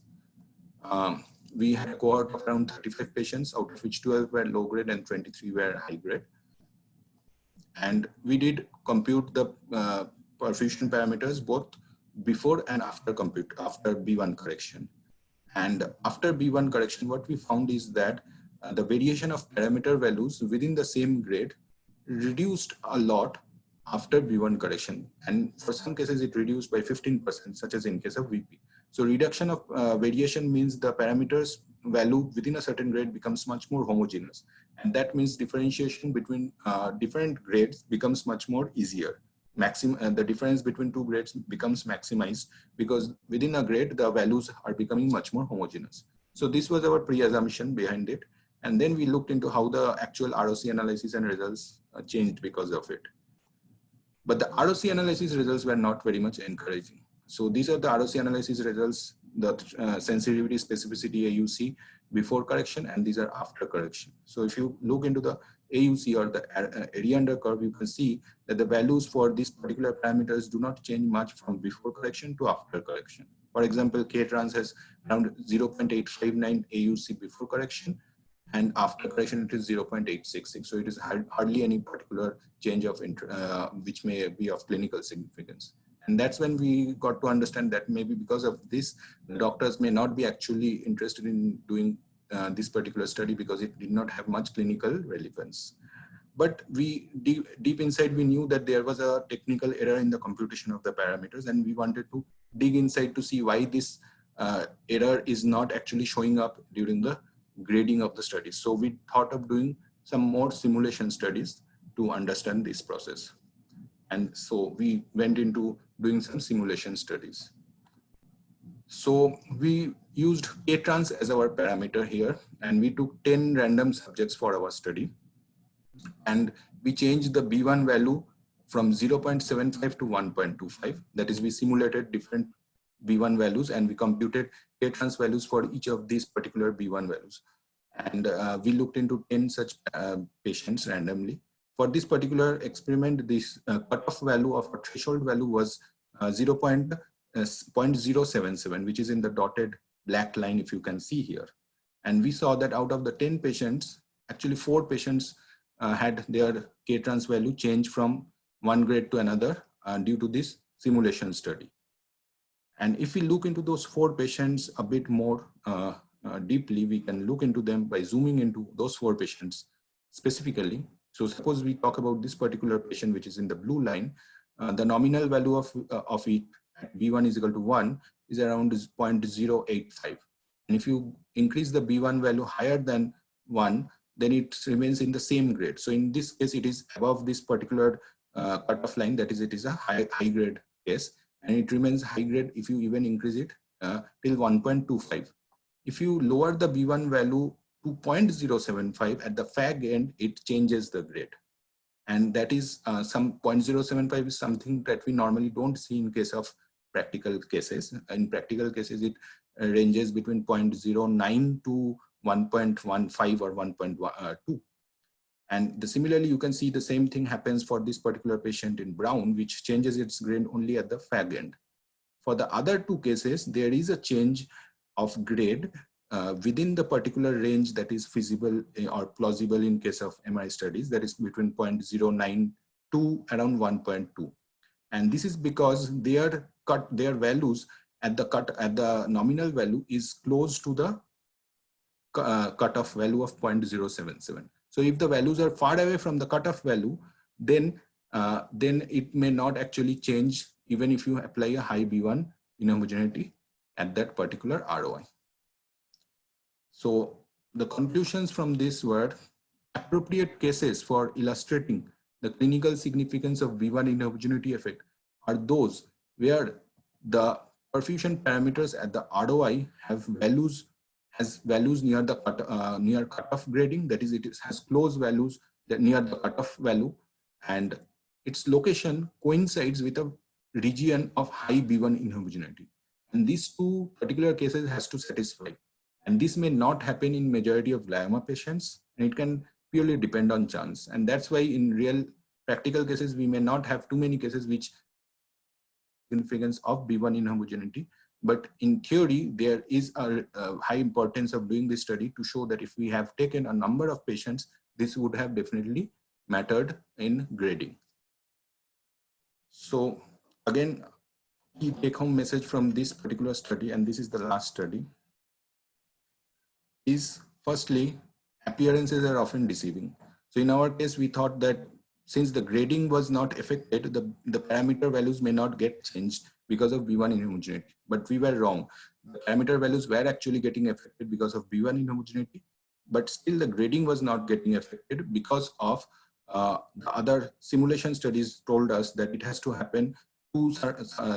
We had a cohort of around 35 patients, out of which 12 were low grade and 23 were high grade. And we did compute the perfusion parameters both before and after B1 correction. And after B1 correction, what we found is that the variation of parameter values within the same grade reduced a lot after B1 correction. And for some cases, it reduced by 15%, such as in case of VP. So reduction of variation means the parameters value within a certain grade becomes much more homogeneous. And that means differentiation between different grades becomes much more easier. The difference between two grades becomes maximized because within a grade, the values are becoming much more homogeneous. So this was our pre-assumption behind it. And then we looked into how the actual ROC analysis and results changed because of it. But the ROC analysis results were not very much encouraging. So these are the ROC analysis results, the sensitivity, specificity, AUC before correction, and these are after correction. So if you look into the AUC or the area under curve, you can see that the values for these particular parameters do not change much from before correction to after correction. For example, K-trans has around 0.859 AUC before correction, and after correction it is 0.866. So it is hardly any particular change of which may be of clinical significance. And that's when we got to understand that maybe because of this, the doctors may not be actually interested in doing this particular study because it did not have much clinical relevance. But we deep inside, we knew that there was a technical error in the computation of the parameters, and we wanted to dig inside to see why this error is not actually showing up during the grading of the studies. So we thought of doing some more simulation studies to understand this process. And so we went into doing some simulation studies. So we used K-trans as our parameter here, and we took 10 random subjects for our study. And we changed the B1 value from 0.75 to 1.25. That is, we simulated different B1 values and we computed K-trans values for each of these particular B1 values. And we looked into 10 such patients randomly. For this particular experiment, this cutoff value of a threshold value was 0.077, which is in the dotted black line, if you can see here. And we saw that out of the 10 patients, actually 4 patients had their K-trans value change from one grade to another due to this simulation study. And if we look into those 4 patients a bit more deeply, we can look into them by zooming into those 4 patients specifically. So suppose we talk about this particular patient, which is in the blue line, the nominal value of it at B1 is equal to 1 is around 0.085. And if you increase the B1 value higher than 1, then it remains in the same grade. So in this case, it is above this particular cutoff line, that is, it is a high grade case, and it remains high grade if you even increase it till 1.25. If you lower the B1 value to 0.075 at the fag end, it changes the grade. And that is some 0.075 is something that we normally don't see in case of practical cases. In practical cases, it ranges between 0.09 to 1.15 or 1.2. And similarly, you can see the same thing happens for this particular patient in brown, which changes its grade only at the fag end. For the other 2 cases, there is a change of grade within the particular range that is feasible or plausible in case of MRI studies, that is between 0.09 to around 1.2. And this is because their values at the nominal value is close to the cutoff value of 0.077. So if the values are far away from the cutoff value, then it may not actually change even if you apply a high B1 inhomogeneity at that particular ROI. So the conclusions from this were appropriate cases for illustrating the clinical significance of B1 inhomogeneity effect are those where the perfusion parameters at the ROI have values near the near cutoff grading, that is, it has close values that near the cutoff value, and its location coincides with a region of high B1 inhomogeneity. And these 2 particular cases has to satisfy. And this may not happen in majority of glioma patients, and it can purely depend on chance. And that's why in real practical cases, we may not have too many cases which significance of B1 inhomogeneity. But in theory, there is a high importance of doing this study to show that if we have taken a number of patients, this would have definitely mattered in grading. So again, key take-home message from this particular study, and this is the last study, is firstly, appearances are often deceiving. So in our case, we thought that since the grading was not affected, the parameter values may not get changed because of B1 inhomogeneity. But we were wrong. The parameter values were actually getting affected because of B1 inhomogeneity, but still the grading was not getting affected because of the other simulation studies told us that it has to happen 2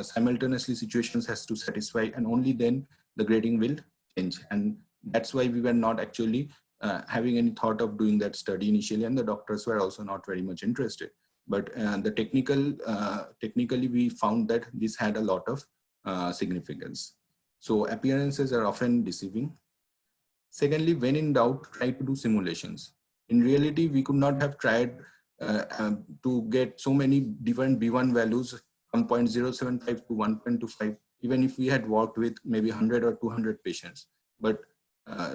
simultaneously situations has to satisfy, and only then the grading will change. And that's why we were not actually having any thought of doing that study initially, and the doctors were also not very much interested. But technically we found that this had a lot of significance. So appearances are often deceiving. Secondly, when in doubt, try to do simulations. In reality, we could not have tried to get so many different B1 values from 0.075 to 1.25, even if we had worked with maybe 100 or 200 patients. But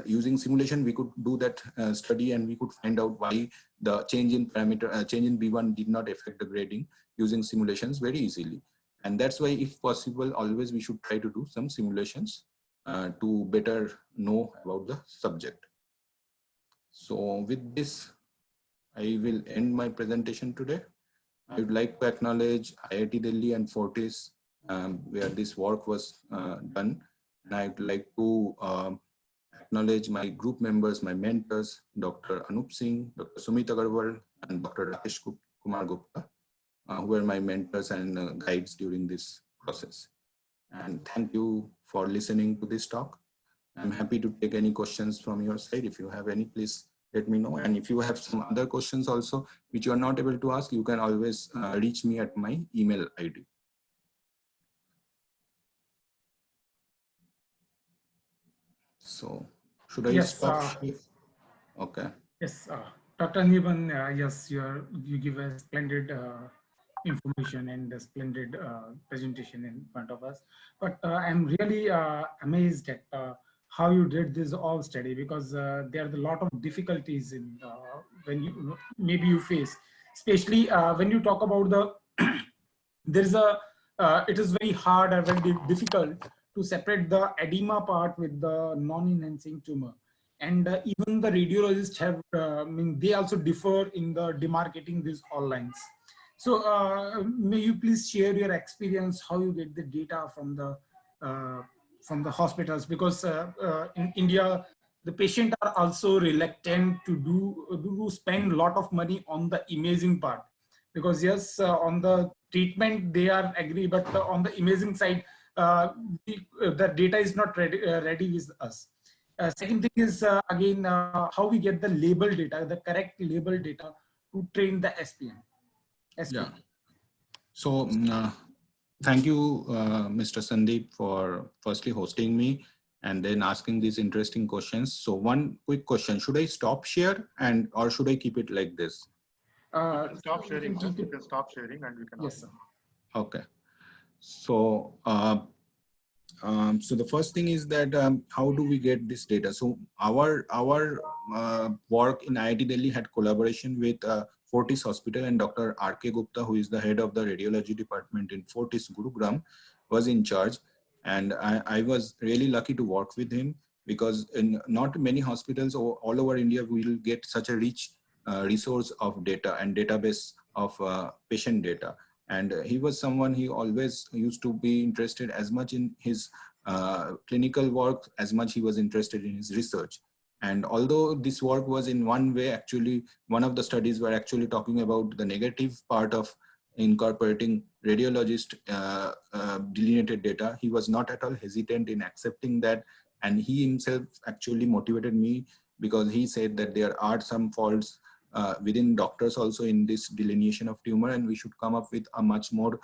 using simulation, we could do that study, and we could find out why the change in parameter, change in B1 did not affect the grading using simulations very easily. And that's why, if possible, always we should try to do some simulations to better know about the subject. So with this, I will end my presentation today. I would like to acknowledge IIT Delhi and Fortis, where this work was done. And I would like to acknowledge my group members, my mentors, Dr. Anup Singh, Dr. Sumit Agarwal, and Dr. Rakesh Kumar Gupta, who were my mentors and guides during this process. And thank you for listening to this talk. I'm happy to take any questions from your side. If you have any, please let me know. And if you have some other questions also, which you are not able to ask, you can always reach me at my email ID. So should I stop? Okay. Yes, Dr. Niban, yes, you give a splendid information and a splendid presentation in front of us. But I'm really amazed at how you did this all study, because there are a lot of difficulties in when you maybe you face, especially when you talk about the there's a it is very hard or very difficult to separate the edema part with the non-enhancing tumor. And even the radiologists have, I mean, they also differ in the demarcating these all lines. So may you please share your experience, how you get the data from the hospitals, because in India, the patients are also reluctant to spend a lot of money on the imaging part, because yes, on the treatment they are agree, but on the imaging side, the data is not ready with us. Second thing is again how we get the label data, the correct label data to train the SPM. Yeah. So thank you, Mr. Sandeep, for firstly hosting me and then asking these interesting questions. So one quick question: should I stop share or should I keep it like this? Stop sharing, sir. You can stop sharing and we can. Yes, sir. Okay. So. So the first thing is that how do we get this data? So our work in IIT Delhi had collaboration with Fortis Hospital, and Dr. R.K. Gupta, who is the head of the radiology department in Fortis Gurugram, was in charge. And I was really lucky to work with him, because in not many hospitals all over India will get such a rich resource of data and database of patient data. And he was someone, he always used to be interested as much in his clinical work as much he was interested in his research. And although this work was in one way, actually, one of the studies were actually talking about the negative part of incorporating radiologist delineated data, he was not at all hesitant in accepting that. And he himself actually motivated me, because he said that there are some faults within doctors also in this delineation of tumor, and we should come up with a much more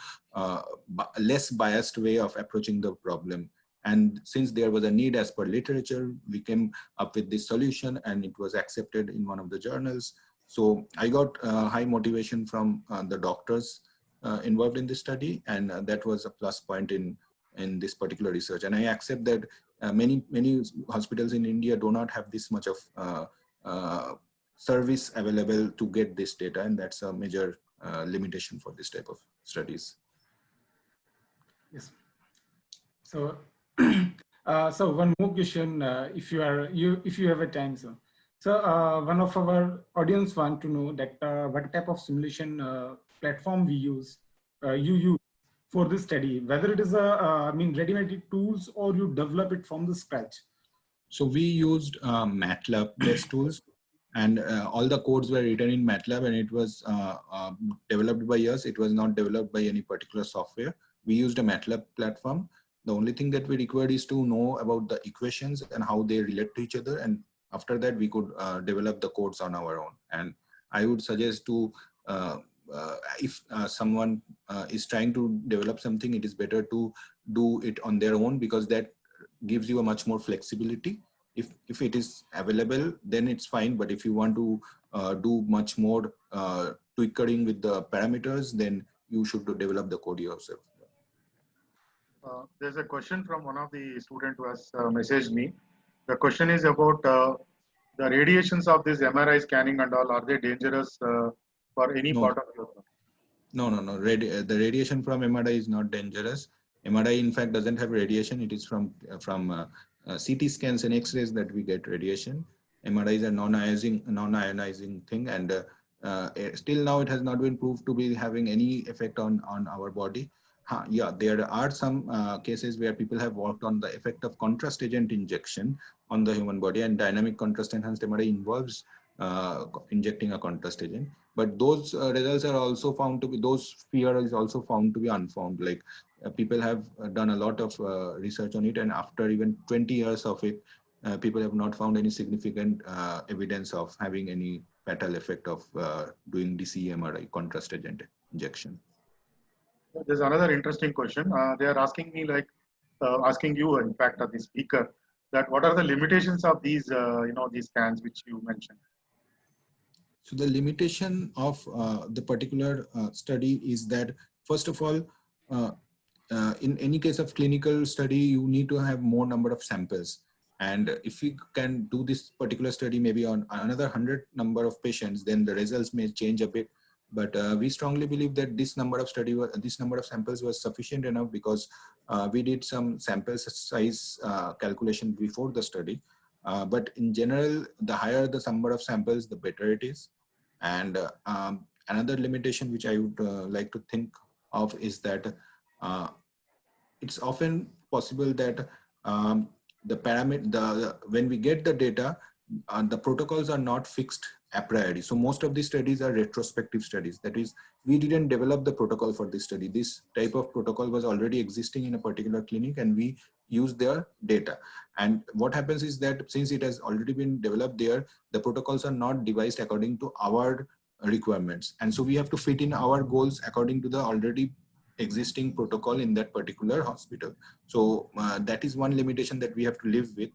less biased way of approaching the problem. And since there was a need as per literature, we came up with this solution, and it was accepted in one of the journals. So I got high motivation from the doctors involved in this study, and that was a plus point in this particular research. And I accept that many hospitals in India do not have this much of service available to get this data, and that's a major limitation for this type of studies. Yes. So, so one more question, if you have a time, sir. So one of our audience want to know that what type of simulation platform we you use for this study, whether it is I mean ready-made tools or you develop it from the scratch. So we used MATLAB-based tools, and all the codes were written in MATLAB, and it was developed by us. It was not developed by any particular software. We used a MATLAB platform. The only thing that we required is to know about the equations and how they relate to each other. And after that, we could develop the codes on our own. And I would suggest to, if someone is trying to develop something, it is better to do it on their own, because that gives you a much more flexibility. If it is available, then it's fine. But if you want to do much more tweaking with the parameters, then you should develop the code yourself. There's a question from one of the students who has messaged me. The question is about the radiations of this MRI scanning and all. Are they dangerous for any No, part of your body? no. The radiation from MRI is not dangerous. MRI, in fact, doesn't have radiation. It is from CT scans and X-rays that we get radiation. MRI is a non-ionizing thing, and still now it has not been proved to be having any effect on our body. Yeah, there are some cases where people have worked on the effect of contrast agent injection on the human body, and dynamic contrast enhanced MRI involves injecting a contrast agent. But those results are also found to be, those fear is also found to be unfound. Like people have done a lot of research on it, and after even 20 years of it, people have not found any significant evidence of having any fatal effect of doing DCE MRI, contrast agent injection. There's another interesting question. They are asking me, like, asking you, in fact, the speaker, that what are the limitations of these, these scans which you mentioned? So the limitation of the particular study is that, first of all, in any case of clinical study, you need to have more number of samples. And if we can do this particular study maybe on another 100 number of patients, then the results may change a bit. But we strongly believe that this number of samples was sufficient enough, because we did some sample size calculation before the study. But in general, the higher the number of samples, the better it is. And another limitation which I would like to think of is that it's often possible that when we get the data, the protocols are not fixed a priori. So most of these studies are retrospective studies. That is, we didn't develop the protocol for this study. This type of protocol was already existing in a particular clinic, and we use their data. And what happens is that since it has already been developed there, the protocols are not devised according to our requirements. And so we have to fit in our goals according to the already existing protocol in that particular hospital. So that is one limitation that we have to live with.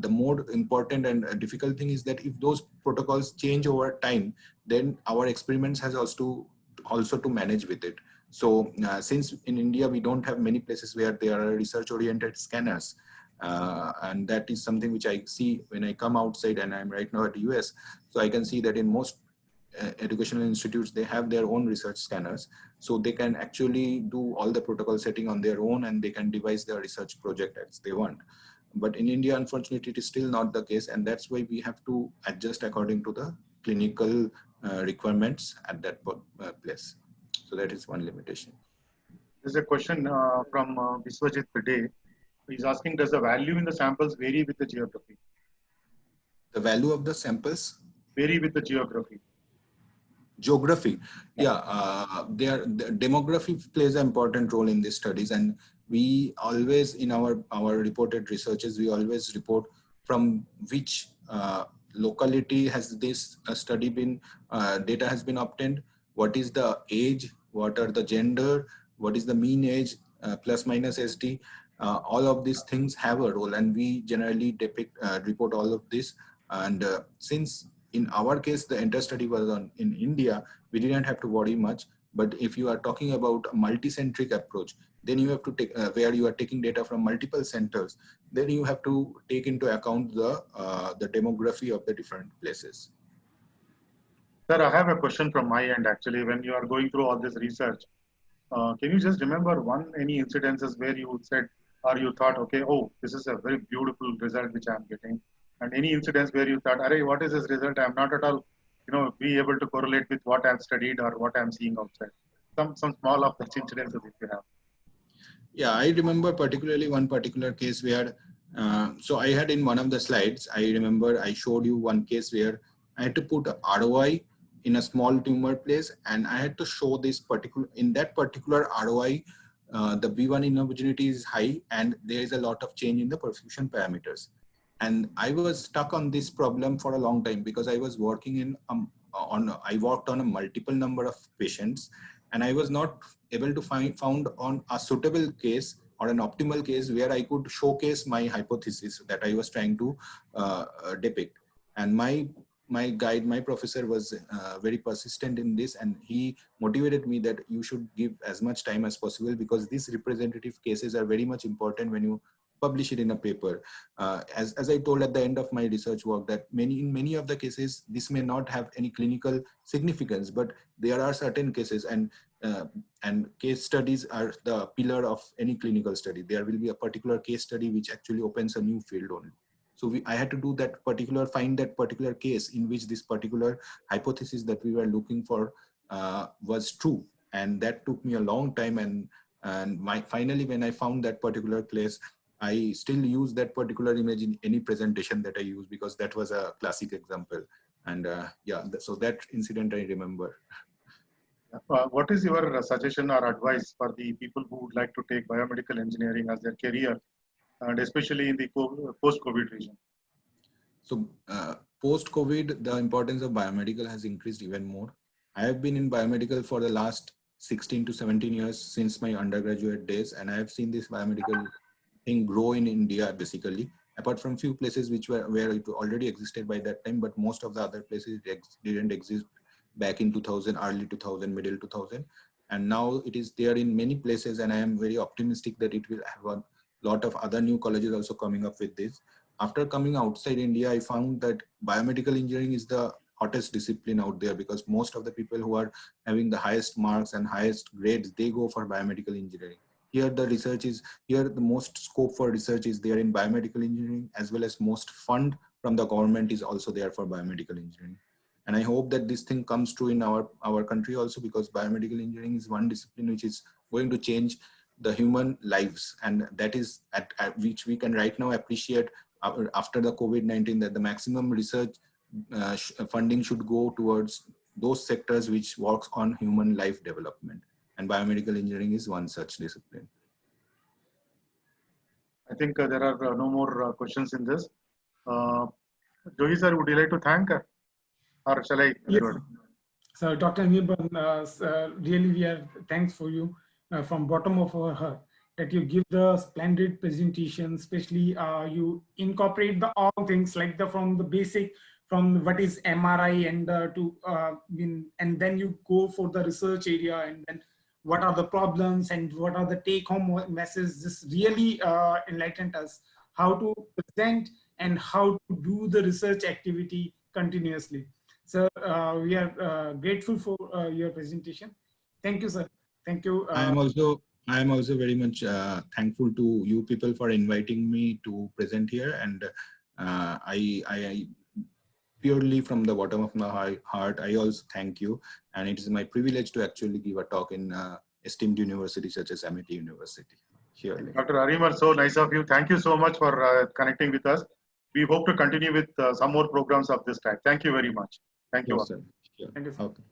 The more important and difficult thing is that if those protocols change over time, then our experiments has also to manage with it. So since in India, we don't have many places where there are research-oriented scanners, and that is something which I see when I come outside, and I'm right now at the US. So I can see that in most educational institutes, they have their own research scanners. So they can actually do all the protocol setting on their own, and they can devise their research project as they want. But in India, unfortunately, it is still not the case. And that's why we have to adjust according to the clinical requirements at that place. So that is one limitation. There's a question from Viswajit today. He's asking, does the value in the samples vary with the geography? The value of the samples? Vary with the geography. Geography, yeah. The demography plays an important role in these studies, and we always, in our reported researches, we always report from which locality has this study been, data has been obtained, what is the age, what are the gender, what is the mean age, plus minus SD. All of these things have a role, and we generally report all of this. And since in our case, the entire study was in India, we didn't have to worry much. But if you are talking about a multi-centric approach, then you have to take, where you are taking data from multiple centers, then you have to take into account the demography of the different places. Sir, I have a question from my end, actually. When you are going through all this research, can you just remember any incidences where you said, or you thought, okay, oh, this is a very beautiful result which I'm getting, and any incidents where you thought, array, what is this result? I'm not at all, be able to correlate with what I've studied or what I'm seeing outside. Some small of such incidences if you have. Yeah, I remember particularly one particular case where, so I had in one of the slides, I remember I showed you one case where I had to put a ROI in a small tumor place, and I had to show this in that particular ROI, the B1 inhomogeneity is high, and there is a lot of change in the perfusion parameters. And I was stuck on this problem for a long time, because I was working I worked on a multiple number of patients, and I was not able to found on a suitable case or an optimal case where I could showcase my hypothesis that I was trying to depict. And my guide, my professor was very persistent in this, and he motivated me that you should give as much time as possible, because these representative cases are very much important when you publish it in a paper. As I told at the end of my research work, that in many of the cases, this may not have any clinical significance, but there are certain cases, and case studies are the pillar of any clinical study. There will be a particular case study which actually opens a new field only. So I had to do that find that particular case in which this particular hypothesis that we were looking for was true. And that took me a long time. And finally, when I found that particular place, I still use that particular image in any presentation that I use, because that was a classic example. And yeah, so that incident I remember. What is your suggestion or advice for the people who would like to take biomedical engineering as their career, and especially in the post-COVID region? So post-COVID, the importance of biomedical has increased even more. I have been in biomedical for the last 16 to 17 years since my undergraduate days, and I have seen this biomedical thing grow in India basically, apart from few places where it already existed by that time, but most of the other places didn't exist back in 2000, early 2000, middle 2000. And now it is there in many places, and I am very optimistic that it will have a lot of other new colleges also coming up with this. After coming outside India, I found that biomedical engineering is the hottest discipline out there, because most of the people who are having the highest marks and highest grades, they go for biomedical engineering. Here the most scope for research is there in biomedical engineering, as well as most fund from the government is also there for biomedical engineering. And I hope that this thing comes true in our country also, because biomedical engineering is one discipline which is going to change the human lives. And that is at which we can right now appreciate after the COVID-19, that the maximum research funding should go towards those sectors which works on human life development. And biomedical engineering is one such discipline. I think there are no more questions in this. Jogi sir, would you like to thank her? Or shall I? Yes. So Dr. Nirban, really we are thanks for you from bottom of our heart that you give the splendid presentation, especially you incorporate the all things like from the basic, from what is MRI and then you go for the research area, and then what are the problems and what are the take-home messages. This really enlightened us how to present and how to do the research activity continuously. So we are grateful for your presentation. Thank you, sir. Thank you. I am also very much thankful to you people for inviting me to present here, and I purely from the bottom of my heart, I also thank you. And it is my privilege to actually give a talk in esteemed universities such as MIT University. Surely. Dr. Arimar, so nice of you. Thank you so much for connecting with us. We hope to continue with some more programs of this type. Thank you very much. Thank you. Yes, sir. Sure. Thank you, sir. Okay.